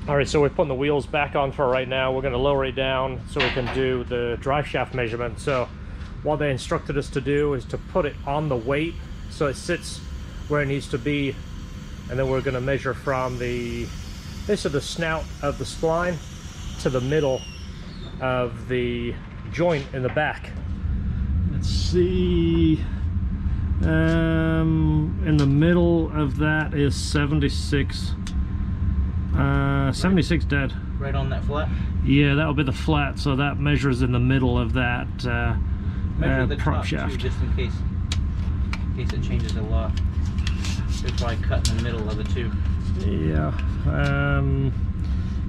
All right, so we're putting the wheels back on for right now. We're going to lower it down so we can do the drive shaft measurement. So what they instructed us to do is to put it on the weight so it sits where it needs to be, and then we're going to measure from the base of the snout of the spline to the middle of the joint in the back. Let's see, in the middle of that is 76 76 dead. Right on that flat? Yeah, that'll be the flat, so that measures in the middle of that the prop top shaft. too, just in case it changes a lot. That's why I cut in the middle of the two. Yeah,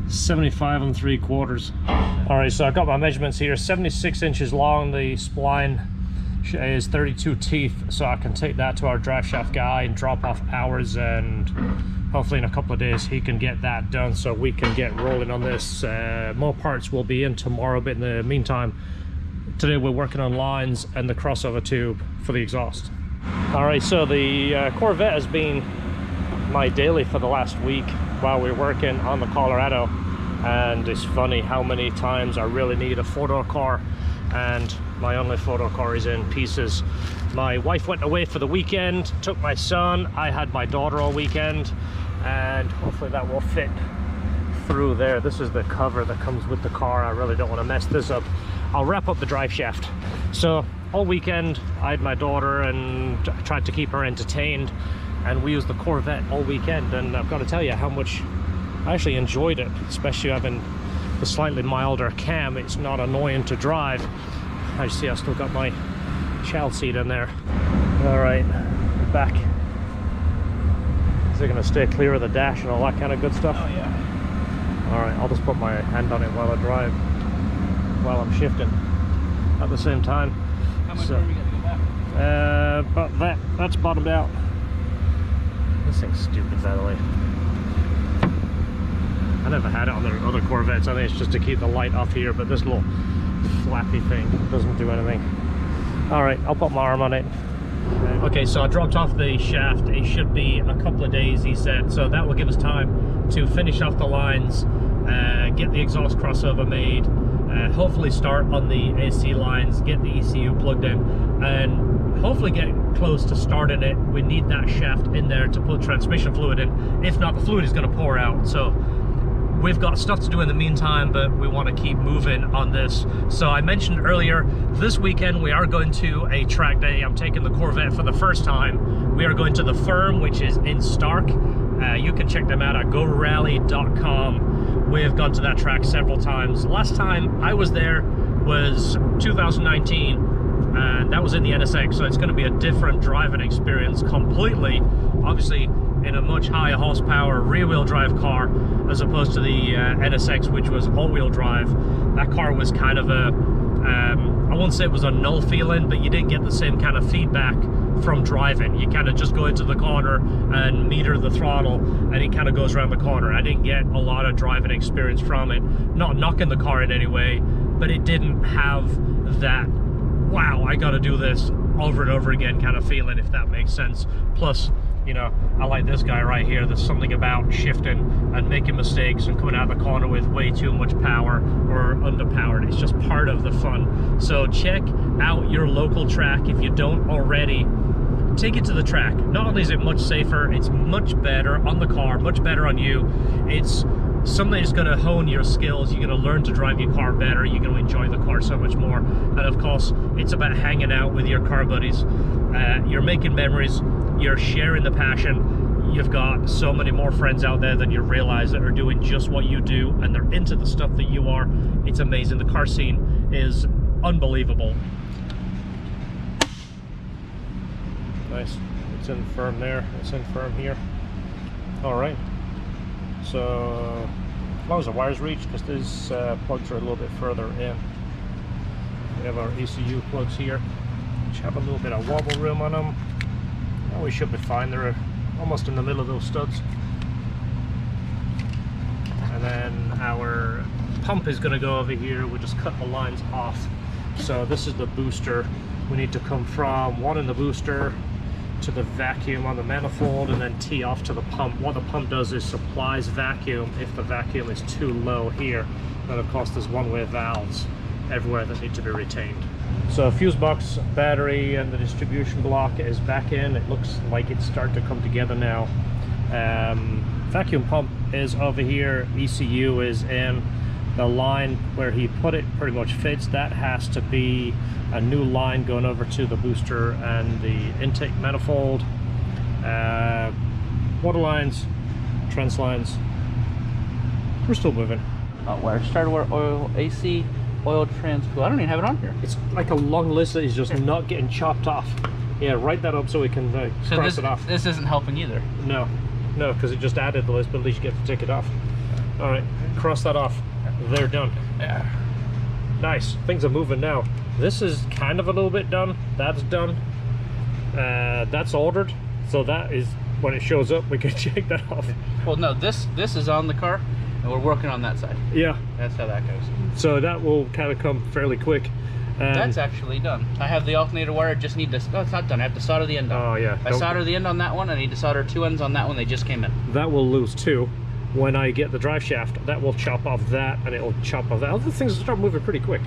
75 3/4. All right, so I got my measurements here. 76 inches long. The spline is 32 teeth, so I can take that to our drive shaft guy and drop off hours, and hopefully in a couple of days he can get that done so we can get rolling on this. More parts will be in tomorrow, but in the meantime, today we're working on lines and the crossover tube for the exhaust. All right, so the Corvette has been my daily for the last week while we're working on the Colorado, and it's funny how many times I really need a four-door car, and my only four-door car is in pieces. My wife went away for the weekend, took my son, I had my daughter all weekend, and hopefully that will fit through there. This is the cover that comes with the car. I really don't want to mess this up. I'll wrap up the drive shaft. So all weekend I had my daughter and tried to keep her entertained, and we used the Corvette all weekend, and I've got to tell you how much I actually enjoyed it, especially having the slightly milder cam. It's not annoying to drive. I see I still got my child seat in there. All right, back. Is it going to stay clear of the dash and all that kind of good stuff? Oh yeah. All right, I'll just put my hand on it while I drive, while I'm shifting at the same time. How much room you got to go back? But that's bottomed out. This thing's stupid, by the way. I never had it on the other Corvettes. I think it's just to keep the light off here, but this little flappy thing doesn't do anything. All right, I'll put my arm on it. Okay, so I dropped off the shaft. It should be a couple of days, he said, so that will give us time to finish off the lines, get the exhaust crossover made, hopefully start on the AC lines, get the ECU plugged in, and hopefully get close to starting it. We need that shaft in there to put transmission fluid in. If not, the fluid is going to pour out. So we've got stuff to do in the meantime, but we want to keep moving on this. So I mentioned earlier, this weekend we are going to a track day. I'm taking the Corvette for the first time. We are going to the Firm, which is in Stark. You can check them out at gorally.com. We've gone to that track several times. Last time I was there was 2019, and that was in the NSX, so it's going to be a different driving experience completely. Obviously, in a much higher horsepower rear-wheel drive car as opposed to the NSX, which was all-wheel drive. That car was kind of a, I won't say it was a null feeling, but you didn't get the same kind of feedback from driving. You kind of just go into the corner and meter the throttle, and it kind of goes around the corner. I didn't get a lot of driving experience from it. Not knocking the car in any way, but it didn't have that, wow, I gotta do this over and over again kind of feeling, if that makes sense. Plus, you know, I like this guy right here. There's something about shifting and making mistakes and coming out of the corner with way too much power or underpowered. It's just part of the fun. So check out your local track if you don't already. Take it to the track. Not only is it much safer, it's much better on the car, much better on you. It's something that's going to hone your skills. You're going to learn to drive your car better. You're going to enjoy the car so much more. And of course, it's about hanging out with your car buddies. You're making memories. You're sharing the passion. You've got so many more friends out there than you realize that are doing just what you do, and they're into the stuff that you are. It's amazing. The car scene is unbelievable. Nice. It's in Firm there. It's in Firm here. All right. So as long as the wires reach, because these plugs are a little bit further in. We have our ECU plugs here, which have a little bit of wobble room on them. Oh, we should be fine. They're almost in the middle of those studs. And then our pump is going to go over here. We'll just cut the lines off. So this is the booster. We need to come from one in the booster to the vacuum on the manifold and then tee off to the pump. What the pump does is supplies vacuum if the vacuum is too low here. And of course there's one-way valves everywhere that need to be retained. So fuse box, battery, and the distribution block is back in. It looks like it's starting to come together now. Vacuum pump is over here, ECU is in. The line where he put it pretty much fits. That has to be a new line going over to the booster and the intake manifold. Water lines, trans lines, we're still moving. Wire, starter wire, oil, AC, oil, trans fuel. I don't even have it on here. It's like a long list that is just not getting chopped off. Yeah, write that up so we can cross it off. This isn't helping either. No, because it just added the list, but at least you get to tick it off. All right, cross that off. They're done. Yeah. Nice. Things are moving now. This is kind of a little bit done. That's done. That's ordered. So that is, when it shows up, we can check that off. Well, no, this is on the car, and we're working on that side. Yeah. That's how that goes. So that will kind of come fairly quick. That's actually done. I have the alternator wire. Just need to. Oh, it's not done. I have to solder the end on. Oh yeah. I solder the end on that one. I need to solder 2 ends on that one. They just came in. That will lose too. When I get the drive shaft, that will chop off that, and it'll chop off that. Other things will start moving pretty quick.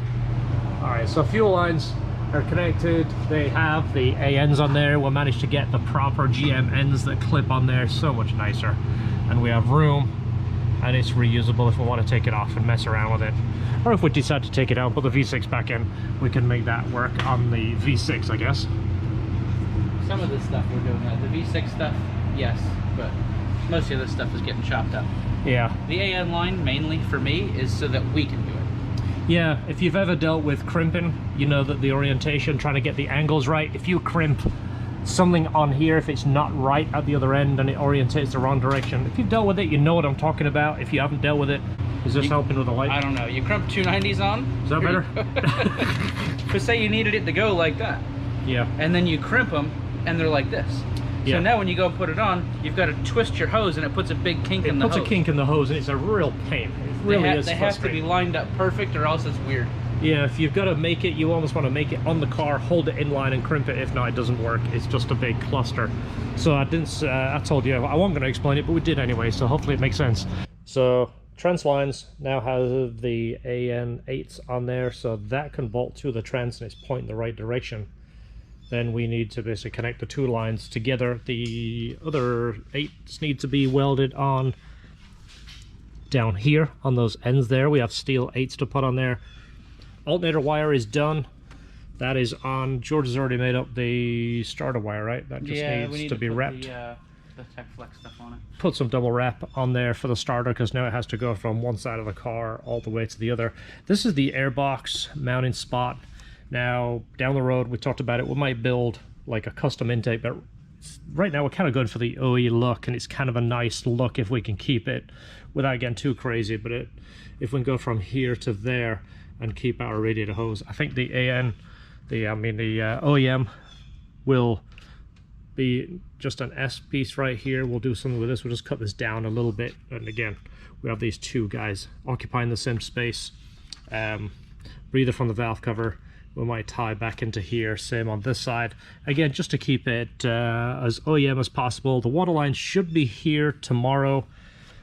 All right, so fuel lines are connected. They have the ANs on there. We'll manage to get the proper GM ends that clip on there. So much nicer. And we have room, and it's reusable if we want to take it off and mess around with it. Or if we decide to take it out and put the V6 back in, we can make that work on the V6, I guess. Some of this stuff we're doing. The V6 stuff, yes, but most of this stuff is getting chopped up. Yeah. The AN line, mainly for me, is so that we can do it. Yeah, if you've ever dealt with crimping, you know that the orientation, trying to get the angles right, if you crimp something on here, if it's not right at the other end and it orientates the wrong direction, if you've dealt with it, you know what I'm talking about. If you haven't dealt with it, is this helping with the light? I don't know. You crimp 290s on. Is that better? But say you needed it to go like that. Yeah. And then you crimp them, and they're like this. Yeah. So now when you go and put it on, you've got to twist your hose, and it puts a big kink in the hose. It puts a kink in the hose, and it's a real pain. It really is They have to be lined up perfect, or else it's weird. Yeah, if you've got to make it, you almost want to make it on the car, hold it in line and crimp it. If not, it doesn't work. It's just a big cluster. So I didn't, I told you I wasn't going to explain it, but we did anyway, so hopefully it makes sense. So trans lines now have the AN8s on there, so that can bolt to the trans and it's pointing the right direction. Then we need to basically connect the two lines together. The other 8s need to be welded on down here on those ends there. We have steel 8s to put on there. Alternator wire is done. That is on. George has already made up the starter wire, right? That just needs to be wrapped. The Tech Flex stuff on it. Put some double wrap on there for the starter, because now it has to go from one side of the car all the way to the other. This is the airbox mounting spot. Now down the road, we talked about it, we might build like a custom intake, but right now we're kind of going for the OE look, and it's kind of a nice look if we can keep it without getting too crazy. But if we can go from here to there and keep our radiator hose, I think the OEM will be just an S piece right here. We'll do something with this. We'll just cut this down a little bit, and again we have these two guys occupying the same space. Breather from the valve cover we might tie back into here, same on this side, again just to keep it as OEM as possible. The water line should be here tomorrow.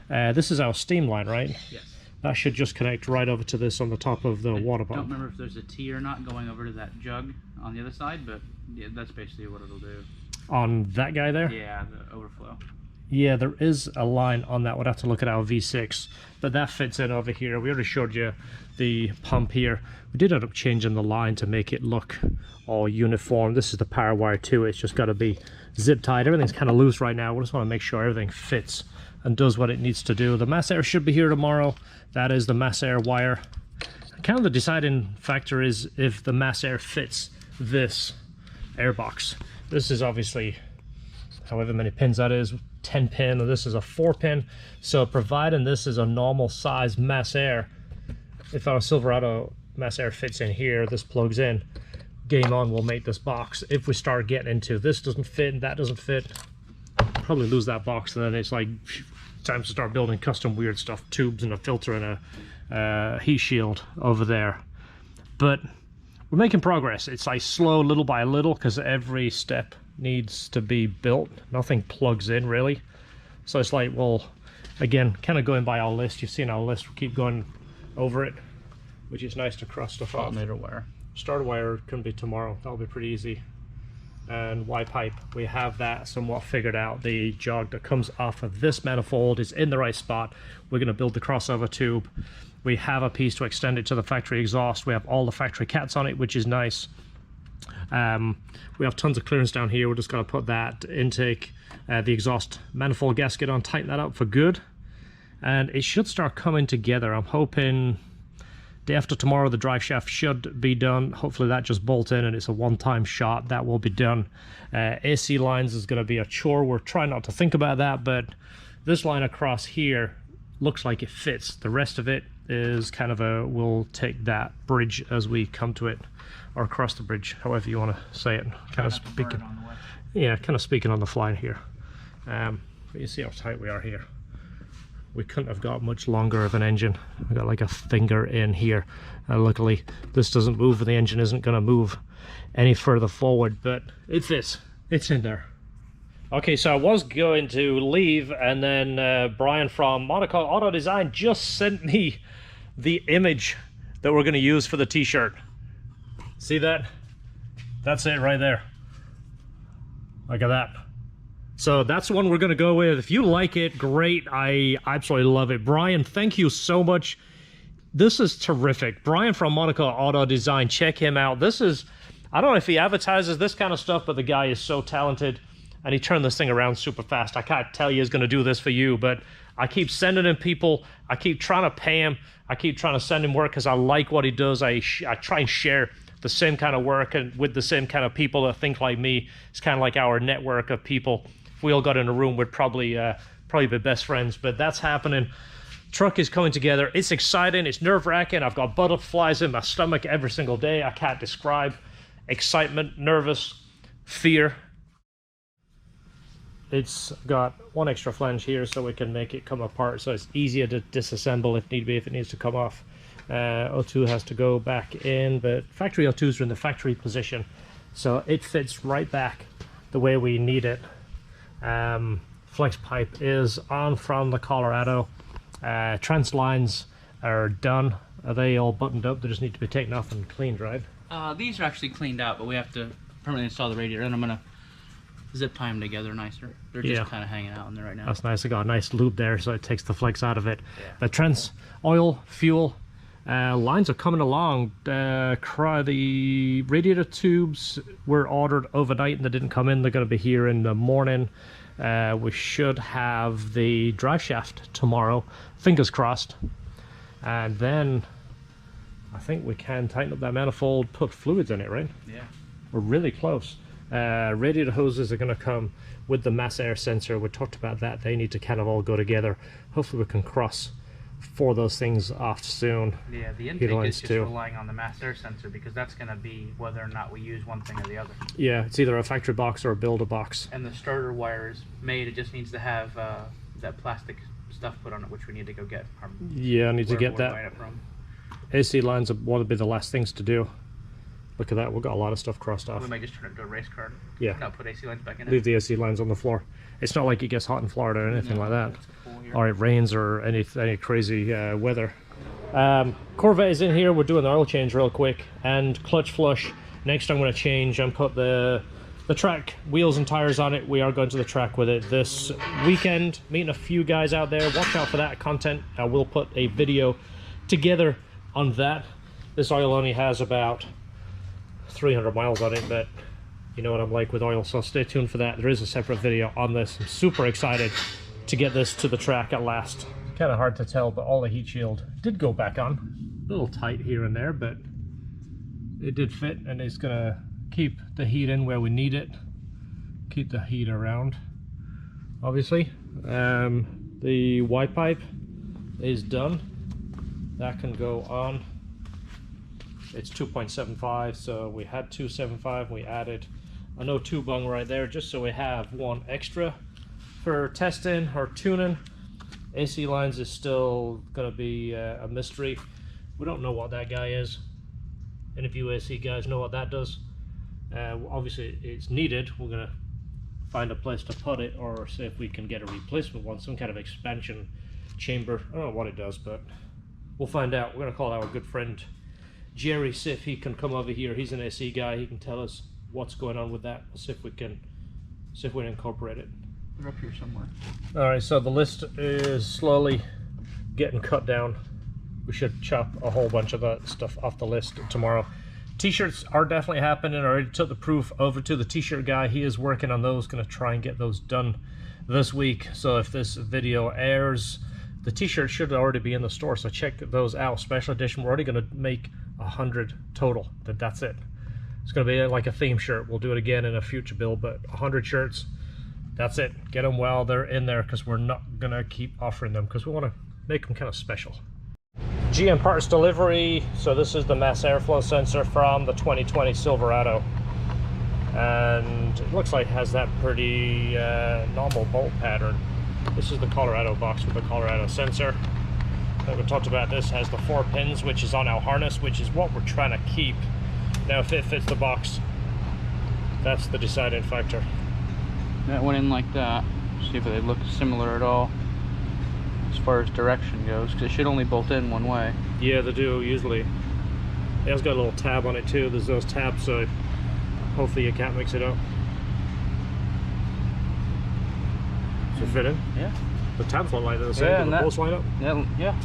This is our steam line, right? Yes. That should just connect right over to this on the top of the water pump. I don't remember if there's a T or not going over to that jug on the other side, but yeah, that's basically what it'll do. On that guy there? Yeah, the overflow. Yeah, there is a line on that. We'd have to look at our V6, but that fits in over here. We already showed you the pump here. We did end up changing the line to make it look all uniform. This is the power wire too. It's just got to be zip tied. Everything's kind of loose right now. We just want to make sure everything fits and does what it needs to do. The mass air should be here tomorrow. That is the mass air wire. Kind of the deciding factor is if the mass air fits this airbox. This is obviously however many pins that is, 10 pin, and this is a 4 pin. So providing this is a normal size mass air, if our Silverado mass air fits in here, this plugs in, game on, we'll make this box. If we start getting into this doesn't fit and that doesn't fit, probably lose that box, and then it's like time to start building custom weird stuff, tubes and a filter and a heat shield over there. But we're making progress. It's like slow, little by little, because every step needs to be built. Nothing plugs in really. So it's like, well, again, kind of going by our list. You've seen our list. We keep going over it, which is nice to cross stuff off. Alternator wire. Starter wire can be tomorrow. That'll be pretty easy. And Y pipe, we have that somewhat figured out. The jog that comes off of this manifold is in the right spot. We're going to build the crossover tube. We have a piece to extend it to the factory exhaust. We have all the factory cats on it, which is nice. We have tons of clearance down here. We're just going to put that intake, the exhaust manifold gasket on, tighten that up for good, and it should start coming together. I'm hoping day after tomorrow the drive shaft should be done. Hopefully that just bolts in and it's a one-time shot. That will be done. AC lines is going to be a chore. We're trying not to think about that, but this line across here looks like it fits. The rest of it is kind of a, we'll take that bridge as we come to it, or across the bridge, however you want to say it. Kind of speaking, yeah, kind of speaking on the fly here. But you see how tight we are here. We couldn't have got much longer of an engine. We got like a finger in here. Luckily, this doesn't move, and the engine isn't going to move any further forward, but it fits. It's in there. Okay, so I was going to leave, and then Brian from Monaco Auto Design just sent me the image that we're going to use for the t-shirt. See that? That's it right there. Look at that. So that's the one we're going to go with. If you like it, great. I absolutely love it. Brian, thank you so much. This is terrific. Brian from Monaco Auto Design, check him out. This is, I don't know if he advertises this kind of stuff, but the guy is so talented, and he turned this thing around super fast. I can't tell you he's going to do this for you, but I keep sending him people. I keep trying to pay him. I keep trying to send him work because I like what he does. I try and share the same kind of work and with the same kind of people that think like me. It's kind of like our network of people. If we all got in a room, we'd probably be best friends, but that's happening. Truck is coming together. It's exciting. It's nerve-wracking. I've got butterflies in my stomach every single day. I can't describe excitement, nervous, fear. It's got one extra flange here so we can make it come apart, so it's easier to disassemble if need be, if it needs to come off. O2 has to go back in, but factory O2s are in the factory position, so it fits right back the way we need it. Flex pipe is on from the Colorado. Trans lines are done. Are they all buttoned up? They just need to be taken off and cleaned, right? These are actually cleaned out, but we have to permanently install the radiator, and I'm gonna zip tie them together nicer. They're just kind of hanging out in there right now. That's nice. I got a nice loop there, so it takes the flex out of it. Yeah. The trans oil, fuel, lines are coming along. The radiator tubes were ordered overnight and they didn't come in. They're going to be here in the morning. We should have the drive shaft tomorrow, fingers crossed. And then I think we can tighten up that manifold, put fluids in it, right? Yeah. We're really close. Radiator hoses are going to come with the mass air sensor. We talked about that. They need to kind of all go together. Hopefully we can cross 4 of those things off soon. Yeah, the intake is just relying on the mass air sensor, because that's going to be whether or not we use one thing or the other. Yeah, it's either a factory box or a builder box. And the starter wire is made. It just needs to have that plastic stuff put on it, which we need to go get from. Yeah, I need to get that. AC lines are what would be the last things to do. Look at that, we've got a lot of stuff crossed off. We might just turn it into a race car. Yeah. Not put AC lines back in it. Leave the AC lines on the floor. It's not like it gets hot in Florida or anything like that. Or it rains or any crazy weather. Corvette is in here. We're doing the oil change real quick. And clutch flush. Next I'm going to change and put the track wheels and tires on it. We are going to the track with it this weekend. Meeting a few guys out there. Watch out for that content. I will put a video together on that. This oil only has about 300 miles on it, but you know what I'm like with oil, so stay tuned for that. There is a separate video on this. I'm super excited to get this to the track at last. Kind of hard to tell, but all the heat shield did go back on. A little tight here and there, but it did fit, and it's gonna keep the heat in where we need it, keep the heat around, obviously. The Y pipe is done. That can go on. It's 2.75, so we had 2.75. We added an O2 bung right there just so we have one extra for testing or tuning. AC lines is still going to be a mystery. We don't know what that guy is. Any of you AC guys know what that does? Obviously it's needed. We're going to find a place to put it, or see if we can get a replacement one, some kind of expansion chamber. I don't know what it does, but we'll find out. We're going to call our good friend Jerry, see if he can come over here. He's an SE guy. He can tell us what's going on with that. We'll see if we can incorporate it. They're up here somewhere. All right, so the list is slowly getting cut down. We should chop a whole bunch of that stuff off the list tomorrow. T-shirts are definitely happening. I already took the proof over to the t-shirt guy. He is working on those, going to try and get those done this week. So if this video airs, the t-shirt should already be in the store, so check those out. Special edition. We're already going to make 100 total. That's it. It's going to be like a theme shirt. We'll do it again in a future build, but 100 shirts, that's it. Get them while they're in there, because we're not going to keep offering them, because we want to make them kind of special. GM parts delivery. So this is the mass airflow sensor from the 2020 Silverado, and it looks like it has that pretty normal bolt pattern. This is the Colorado box with the Colorado sensor. Like we talked about, this has the 4 pins, which is on our harness, which is what we're trying to keep. Now if it fits the box, that's the deciding factor. That went in like that. See if they look similar at all as far as direction goes, because it should only bolt in one way. Yeah, they do usually. It has got a little tab on it too. There's those tabs, so hopefully you can't mix it up. Does it fit in? Yeah. The tabs won't line up the same, Yeah, but the bolts line up? Yeah.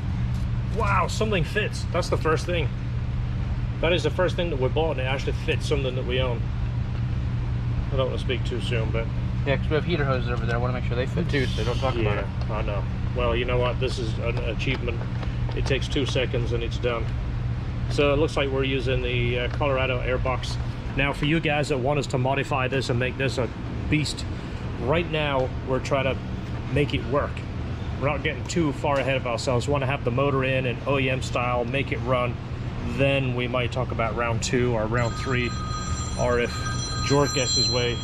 Wow, something fits. That's the first thing. That is the first thing that we bought, and it actually fits something that we own. I don't want to speak too soon, but... Yeah, because we have heater hoses over there. I want to make sure they fit too, so don't talk about it. I know. Well, you know what? This is an achievement. It takes 2 seconds and it's done. So it looks like we're using the Colorado Airbox. Now, for you guys that want us to modify this and make this a beast, right now we're trying to make it work. We're not getting too far ahead of ourselves. We want to have the motor in and OEM style, make it run. Then we might talk about round 2 or round 3, or if George gets his way,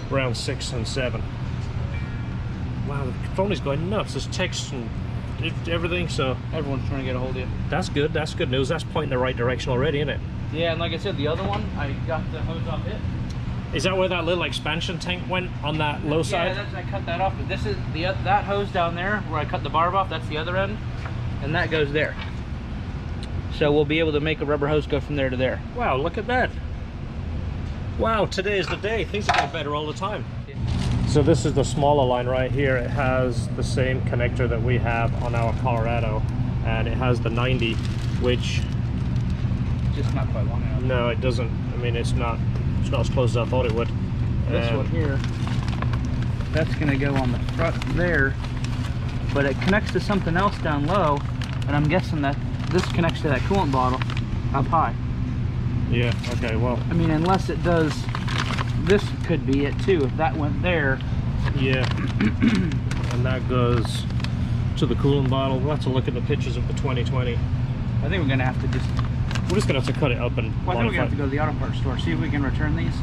round 6 and 7. Wow, the phone is going nuts. There's text and everything, so Everyone's trying to get a hold of you. that's good. That's good news. That's pointing the right direction already, isn't it? Yeah, and like I said, the other one, I got the hose off it. Is that where that little expansion tank went on that low side? Yeah, I cut that off, but this is that hose down there where I cut the barb off. That's the other end, and that goes there. So we'll be able to make a rubber hose go from there to there. Wow, look at that. Wow, today is the day. Things are getting better all the time. So this is the smaller line right here. It has the same connector that we have on our Colorado, and it has the 90, which... Just not quite long enough. No, it doesn't. I mean, it's not as close as I thought it would. This one here, that's gonna go on the front there, but it connects to something else down low, and I'm guessing that this connects to that coolant bottle up high. Yeah, okay, well. I mean, unless it does, this could be it too. If that went there. Yeah. And that goes to the coolant bottle. We'll have to look at the pictures of the 2020. I think we're gonna have to just... We're just gonna have to cut it up and Well, I think we're gonna have to go to the auto parts store, see if we can return these.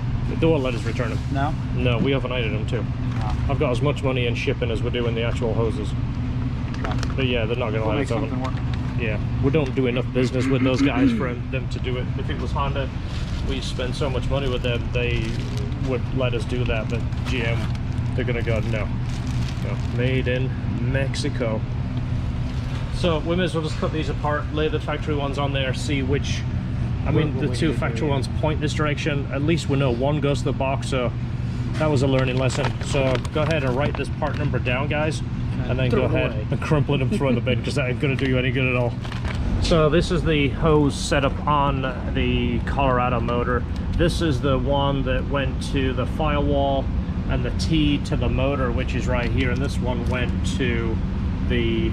They won't let us return them. No? No, we overnighted them too. Oh. I've got as much money in shipping as we do in the actual hoses. But yeah, they're not gonna We'll let make us have something them. work. Yeah, we don't do enough business with those guys for them to do it. If it was Honda, we spend so much money with them, they would let us do that. But GM, they're gonna go, no. Made in Mexico. So we may as well just cut these apart, lay the factory ones on there, see which... I mean, the 2 factory ones point this direction. At least we know one goes to the box, so that was a learning lesson. So go ahead and write this part number down, guys, and then go ahead and crumple it and throw it in the bin, because that ain't gonna do you any good at all. So this is the hose setup on the Colorado motor. This is the one that went to the firewall and the T to the motor, which is right here, and this one went to the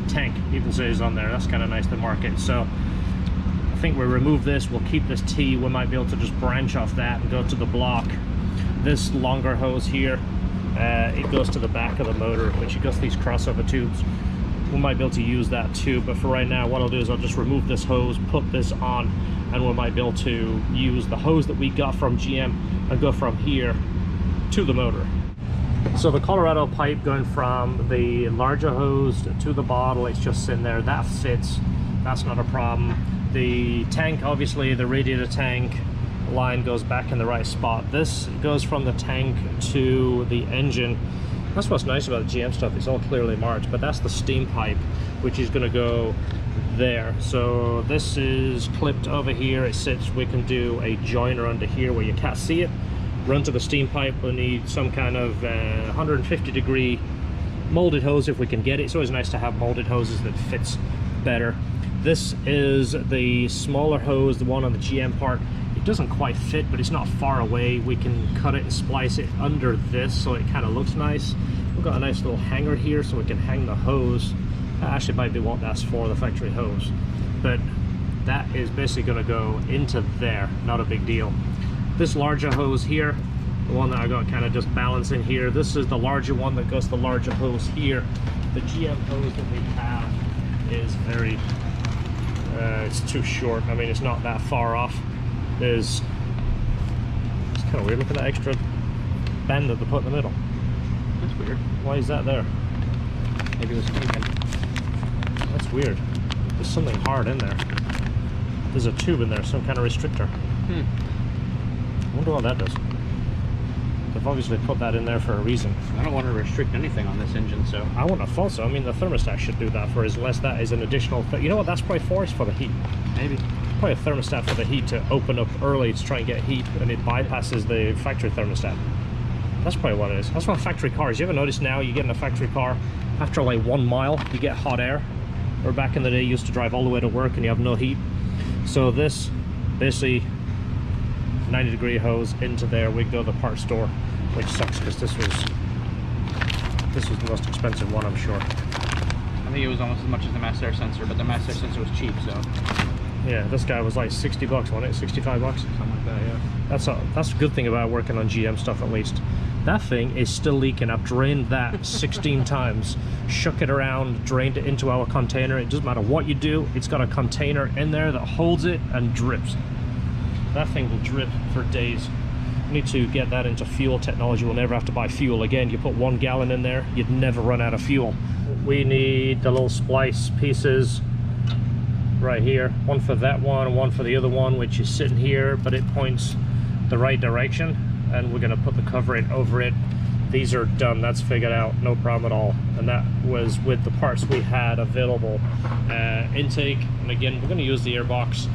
tank. Even says on there. That's kind of nice to mark it. So I think we remove this, we'll keep this T. We might be able to just branch off that and go to the block. This longer hose here, it goes to the back of the motor, which it goes to these crossover tubes. We might be able to use that too, but for right now, what I'll do is I'll just remove this hose, put this on, and we might be able to use the hose that we got from GM and go from here to the motor. So the Colorado pipe going from the larger hose to the bottle, it's just sitting there. That fits. That's not a problem. The tank, obviously, the radiator tank line goes back in the right spot. This goes from the tank to the engine. That's what's nice about the GM stuff, it's all clearly marked, but that's the steam pipe, which is going to go there. So this is clipped over here, it sits, we can do a joiner under here where you can't see it, run to the steam pipe. We'll need some kind of 150 degree molded hose if we can get it. It's always nice to have molded hoses that fits better. This is the smaller hose, the one on the GM part. It doesn't quite fit, but it's not far away. We can cut it and splice it under this so it kind of looks nice. We've got a nice little hanger here so we can hang the hose. That actually might be what that's for, the factory hose. But that is basically going to go into there, not a big deal. This larger hose here, the one that I got kind of just balancing here, this is the larger one that goes to the larger hose here. The GM hose that we have is very, it's too short. I mean, it's not that far off. It's kind of weird. Look at that extra bend that they put in the middle. That's weird. Why is that there? Maybe it was taken. That's weird. There's something hard in there. There's a tube in there, some kind of restrictor. I wonder what that does. They've obviously put that in there for a reason. I don't want to restrict anything on this engine, so. I wouldn't have thought so. I mean, the thermostat should do that for us, unless that is an additional thing. You know what that's probably for? Is for the heat. Maybe. Probably a thermostat for the heat to open up early to try and get heat, and it bypasses the factory thermostat. That's probably what it is. That's what factory cars. You ever notice now you get in a factory car, after like 1 mile, you get hot air? Or back in the day, you used to drive all the way to work and you have no heat. So this, basically, 90 degree hose into there. We go to the parts store, which sucks because this was the most expensive one, I'm sure. I think it was almost as much as the mass air sensor, but the mass air sensor was cheap, so. Yeah, this guy was like 60 bucks, wasn't it? 65 bucks? Something like that, yeah. That's a good thing about working on GM stuff, at least. That thing is still leaking. I've drained that 16 times, shook it around, drained it into our container. It doesn't matter what you do, it's got a container in there that holds it and drips. That thing will drip for days. We need to get that into fuel technology. We'll never have to buy fuel again. You put 1 gallon in there, you'd never run out of fuel. We need the little splice pieces right here. One for that one and one for the other one, which is sitting here, but it points the right direction. And we're going to put the covering over it. These are done, that's figured out, no problem at all. And that was with the parts we had available. Intake, and again, we're going to use the airbox.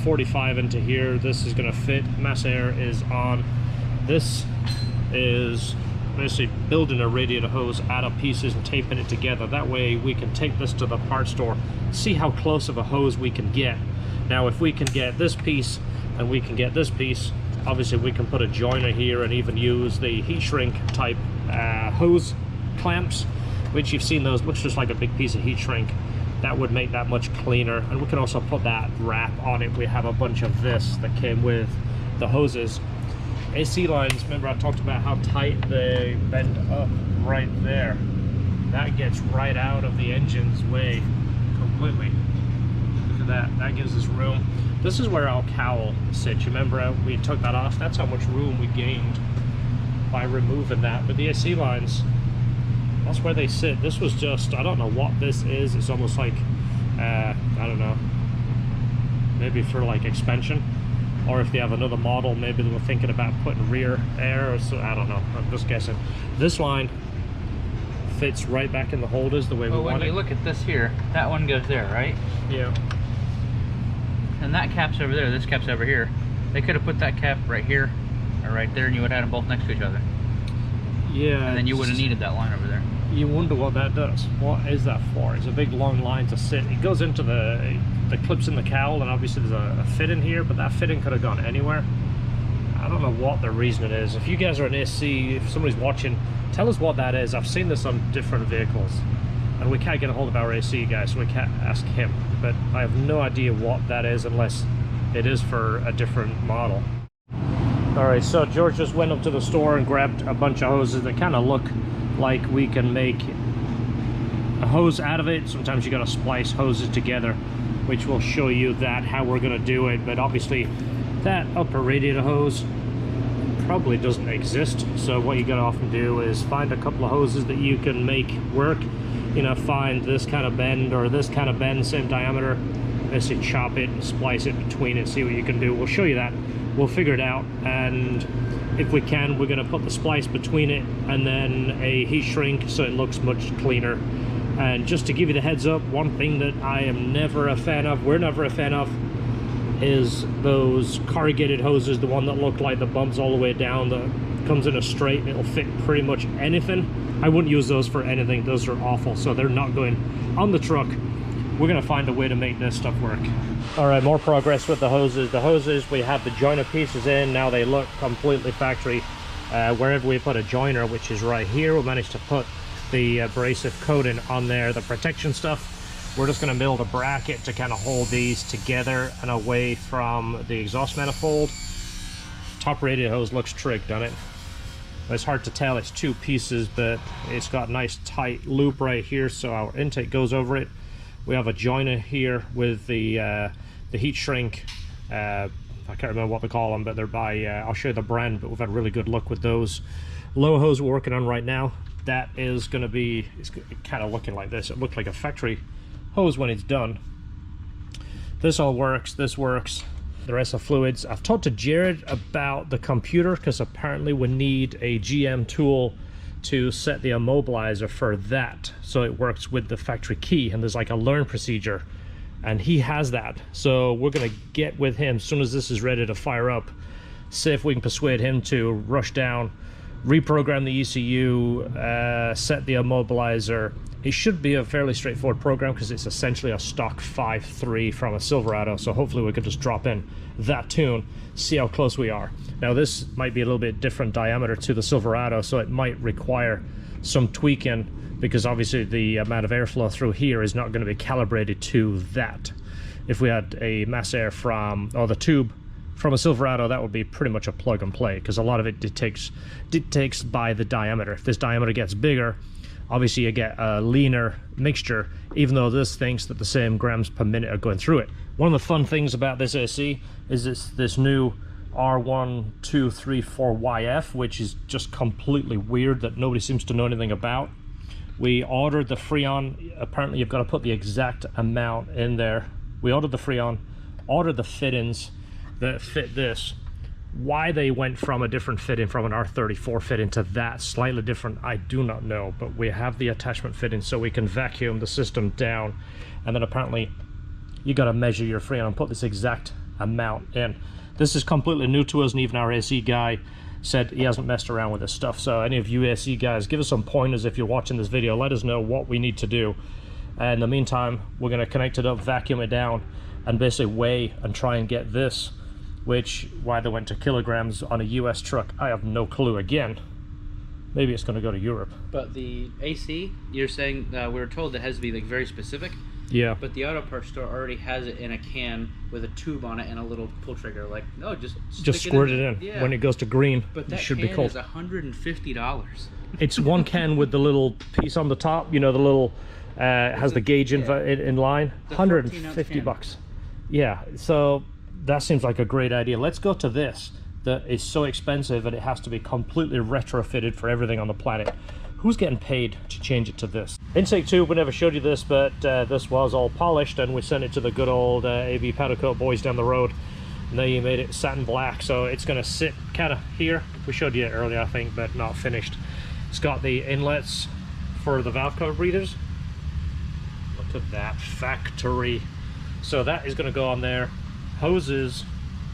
45 into here, this is going to fit. Mass air is on. This is basically building a radiator hose out of pieces and taping it together. That way we can take this to the parts store, see how close of a hose we can get. Now if we can get this piece and we can get this piece, obviously we can put a joiner here and even use the heat shrink type hose clamps, which you've seen those, looks just like a big piece of heat shrink. That would make that much cleaner. And we can also put that wrap on it. We have a bunch of this that came with the hoses. AC lines, remember I talked about how tight they bend up right there. That gets right out of the engine's way completely. Look at that, that gives us room. This is where our cowl sits. You remember we took that off? That's how much room we gained by removing that. But the AC lines, that's where they sit. This was just, I don't know what this is. It's almost like, I don't know, maybe for like expansion. Or if they have another model, maybe they were thinking about putting rear air or so, I don't know, I'm just guessing. This line fits right back in the holders the way we want it. When you look at this here, that one goes there, right? Yeah. And that cap's over there, this cap's over here. They could have put that cap right here or right there and you would have had them both next to each other. Yeah. And then you would have needed that line over there. You wonder what that does. What is that for? It's a big long line to sit. It goes into the clips in the cowl, and obviously there's a fit in here, but that fitting could have gone anywhere. I don't know what the reason it is. If you guys are an AC, if somebody's watching, tell us what that is. I've seen this on different vehicles, and we can't get a hold of our AC guy, so we can't ask him. But I have no idea what that is unless it is for a different model. Alright, so George just went up to the store and grabbed a bunch of hoses that kind of look like we can make a hose out of it. Sometimes you gotta splice hoses together, which will show you that how we're gonna do it. But obviously that upper radiator hose probably doesn't exist, so what you gotta often do is find a couple of hoses that you can make work. You know, find this kind of bend or this kind of bend, same diameter, basically chop it and splice it between and see what you can do. We'll show you that we'll figure it out, and if we can, we're going to put the splice between it and then a heat shrink so it looks much cleaner. And just to give you the heads up, one thing that I am never a fan of, we're never a fan of, is those corrugated hoses, the one that look like the bumps all the way down, that comes in a straight and it'll fit pretty much anything. I wouldn't use those for anything. Those are awful, so they're not going on the truck. We're gonna find a way to make this stuff work. All right, more progress with the hoses. The hoses, we have the joiner pieces in. Now they look completely factory. Wherever we put a joiner, which is right here, we managed to put the abrasive coating on there, the protection stuff. We're just going to build a bracket to kind of hold these together and away from the exhaust manifold. Top radiator hose looks tricked on it. It's hard to tell, it's two pieces, but it's got a nice tight loop right here, so our intake goes over it. We have a joiner here with the heat shrink. I can't remember what they call them, but they're by, I'll show you the brand, but we've had a really good look with those. Lower hose we're working on right now. That is going to be, it's kind of looking like this. It looked like a factory hose when it's done. This all works, this works. The rest of fluids, I've talked to Jared about the computer, because apparently we need a GM tool to set the immobilizer for that, so it works with the factory key, and there's like a learn procedure, and he has that. So we're gonna get with him as soon as this is ready to fire up, see if we can persuade him to rush down, reprogram the ECU, set the immobilizer. It should be a fairly straightforward program because it's essentially a stock 5.3 from a Silverado, so hopefully we could just drop in that tune, see how close we are. Now this might be a little bit different diameter to the Silverado, so it might require some tweaking, because obviously the amount of airflow through here is not going to be calibrated to that. If we had a mass air from, or the tube from a Silverado, that would be pretty much a plug and play, because a lot of it dictates by the diameter. If this diameter gets bigger, obviously you get a leaner mixture, even though this thinks that the same grams per minute are going through it. One of the fun things about this AC is this new R1234YF, which is just completely weird that nobody seems to know anything about. We ordered the Freon. Apparently you've got to put the exact amount in there. We ordered the Freon, ordered the fittings that fit this. Why they went from a different fitting, from an R34 fitting to that slightly different, I do not know, but we have the attachment fitting so we can vacuum the system down, and then apparently you got to measure your Freon and put this exact amount in. This is completely new to us, and even our AC guy said he hasn't messed around with this stuff. So any of you AC guys, give us some pointers if you're watching this video. Let us know what we need to do. And in the meantime, we're going to connect it up, vacuum it down, and basically weigh and try and get this, which, why they went to kilograms on a US truck, I have no clue. Again, maybe it's going to go to Europe. But the AC, you're saying, we were told it has to be like very specific. Yeah. But the auto parts store already has it in a can with a tube on it and a little pull trigger. Like, no, just squirt it in. Yeah. When it goes to green, but that it should be can cold. is $150. It's one can with the little piece on the top. You know, the little has the gauge in line. 150 bucks. Yeah. So that seems like a great idea. Let's go to this. That is so expensive and it has to be completely retrofitted for everything on the planet. Who's getting paid to change it to this? Intake tube, we never showed you this, but this was all polished, and we sent it to the good old AV powder coat boys down the road, and they made it satin black. So it's going to sit kind of here. We showed you it earlier, I think, but not finished. It's got the inlets for the valve cover breathers. Look at that, factory. So that is going to go on there. Hoses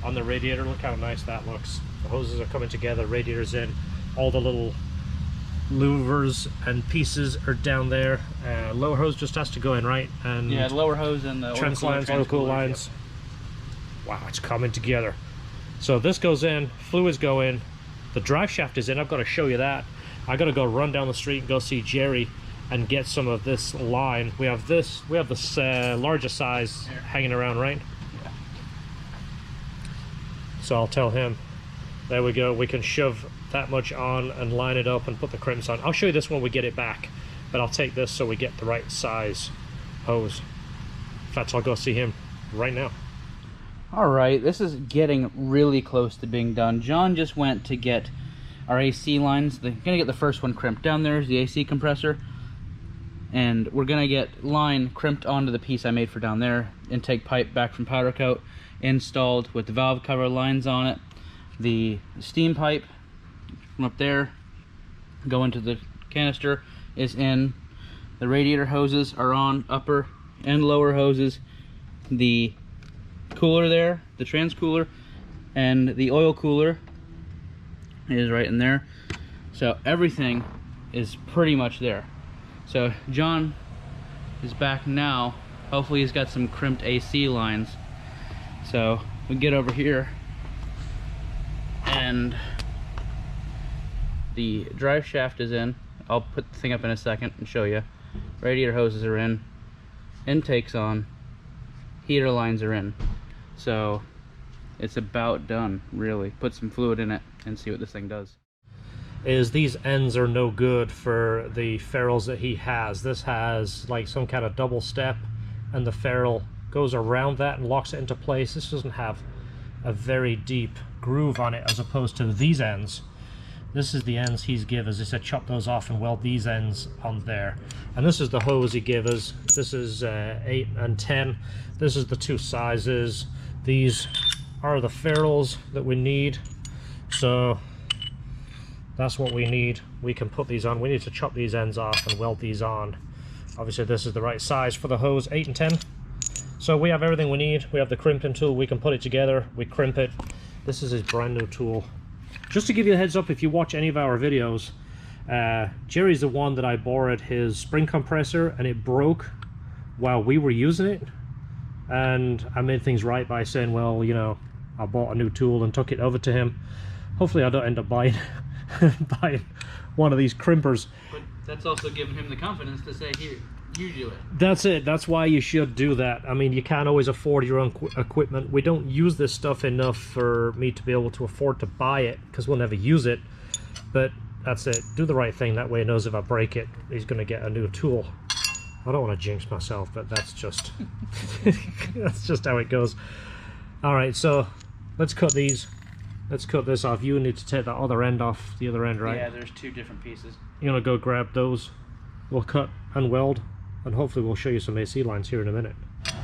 on the radiator, look how nice that looks. The hoses are coming together, radiators in, all the little louvers and pieces are down there. Lower hose just has to go in, right? And yeah, the lower hose and the trans lines, oil cool lines. Yep. Wow, it's coming together. So this goes in, fluids go in, the drive shaft is in. I've got to show you that. I got to go run down the street and go see Jerry and get some of this line. We have this larger size hanging around, right? Yeah. So I'll tell him. There we go. We can shove that much on and line it up and put the crimps on. I'll show you this when we get it back, but I'll take this so we get the right size hose. In fact, I'll go see him right now. All right, this is getting really close to being done. John just went to get our AC lines. They're gonna get the first one crimped. Down there is the AC compressor, and we're gonna get line crimped onto the piece I made for down there. Intake pipe back from powder coat, installed with the valve cover lines on it. The steam pipe from up there go into the canister is in. The radiator hoses are on, upper and lower hoses. The cooler there, the trans cooler, and the oil cooler is right in there. So everything is pretty much there. So John is back now. Hopefully he's got some crimped AC lines. So we get over here, and the drive shaft is in. I'll put the thing up in a second and show you. Radiator hoses are in, intake's on, heater lines are in. So it's about done, really. Put some fluid in it and see what this thing does. Is these ends are no good for the ferrules that he has. This has like some kind of double step, and the ferrule goes around that and locks it into place. This doesn't have a very deep groove on it as opposed to these ends. This is the ends he's give us. He said chop those off and weld these ends on there. And this is the hose he gave us. This is 8 and 10. This is the two sizes. These are the ferrules that we need. So that's what we need. We can put these on. We need to chop these ends off and weld these on. Obviously this is the right size for the hose, 8 and 10. So we have everything we need. We have the crimping tool. We can put it together. We crimp it. This is his brand new tool. Just to give you a heads up, if you watch any of our videos, Jerry's the one that I borrowed his spring compressor, and it broke while we were using it. And I made things right by saying, well, you know, I bought a new tool and took it over to him. Hopefully I don't end up buying buying one of these crimpers. But that's also giving him the confidence to say, here, you do it. That's it. That's why you should do that. I mean, you can't always afford your own equipment. We don't use this stuff enough for me to be able to afford to buy it, because we'll never use it. But that's it. Do the right thing. That way he knows if I break it, he's going to get a new tool. I don't want to jinx myself, but that's just that's just how it goes. All right, so let's cut these. Let's cut this off. You need to take that other end off the other end, right? Yeah, there's two different pieces. You're going to go grab those. We'll cut and weld, and hopefully we'll show you some AC lines here in a minute.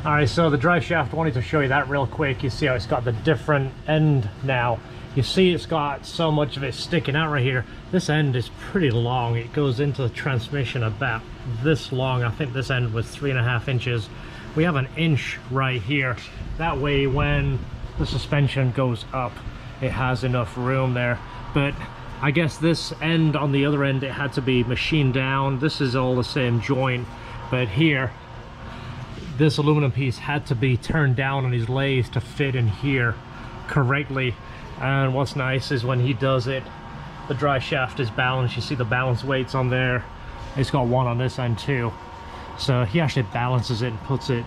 All right, so the drive shaft, I wanted to show you that real quick. You see how it's got the different end now. You see it's got so much of it sticking out right here. This end is pretty long. It goes into the transmission about this long. I think this end was 3.5 inches. We have 1 inch right here. That way when the suspension goes up, it has enough room there. But I guess this end on the other end, it had to be machined down. This is all the same joint, but here this aluminum piece had to be turned down on his lathe to fit in here correctly. And what's nice is when he does it, the drive shaft is balanced. You see the balance weights on there. It's got one on this end too, so he actually balances it and puts it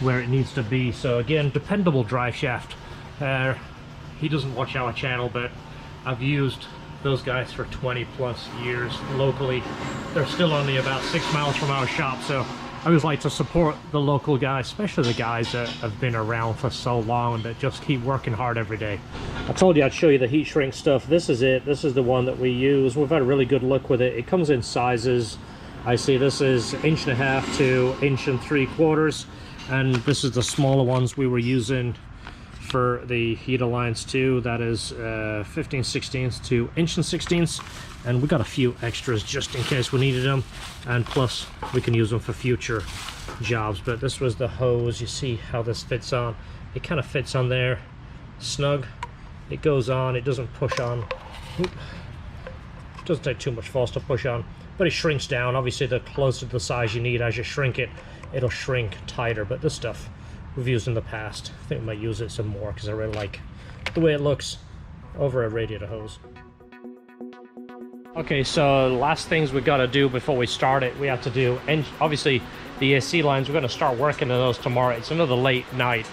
where it needs to be. So again, dependable drive shaft. He doesn't watch our channel, but I've used those guys for 20 plus years locally. They're still only about 6 miles from our shop, so I always like to support the local guys, especially the guys that have been around for so long and that just keep working hard every day. I told you I'd show you the heat shrink stuff. This is it. This is the one that we use. We've had a really good look with it. It comes in sizes. I see this is 1.5 inches to 1 3/4 inches, and this is the smaller ones we were using for the heater lines too. That is 15/16 to 1.16 inch, and we got a few extras just in case we needed them, and plus we can use them for future jobs. But this was the hose. You see how this fits on. It kind of fits on there snug. It goes on. It doesn't push on. Oop. It doesn't take too much force to push on, but it shrinks down. Obviously the closer to the size you need, as you shrink it, it'll shrink tighter. But this stuff we've used in the past. I think we might use it some more because I really like the way it looks over a radiator hose. Okay, so last things we got to do before we start it, we have to do, and obviously the AC lines, we're going to start working on those tomorrow. It's another late night.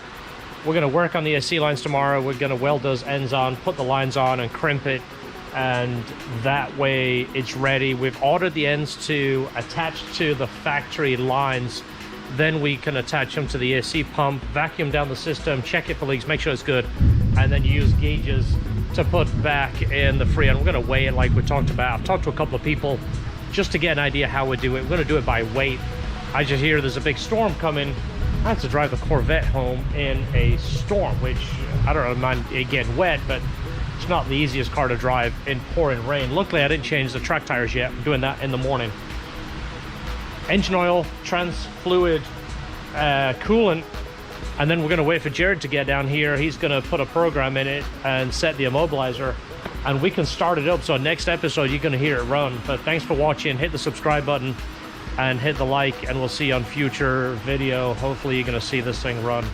We're going to work on the AC lines tomorrow. We're going to weld those ends on, put the lines on and crimp it, and that way it's ready. We've ordered the ends to attach to the factory lines. Then we can attach them to the AC pump, vacuum down the system, check it for leaks, make sure it's good, and then use gauges to put back in the Freon. We're going to weigh it like we talked about. I've talked to a couple of people just to get an idea how we do it. We're going to do it by weight. I just hear there's a big storm coming. I have to drive the Corvette home in a storm, which I don't mind it getting wet, but It's not the easiest car to drive in pouring rain. Luckily, I didn't change the track tires yet. I'm doing that in the morning. Engine oil, trans fluid, coolant, and then we're going to wait for Jared to get down here. He's going to put a program in it and set the immobilizer, and we can start it up. So next episode, you're going to hear it run. But thanks for watching. Hit the subscribe button and hit the like, and we'll see you on future video. Hopefully, you're going to see this thing run.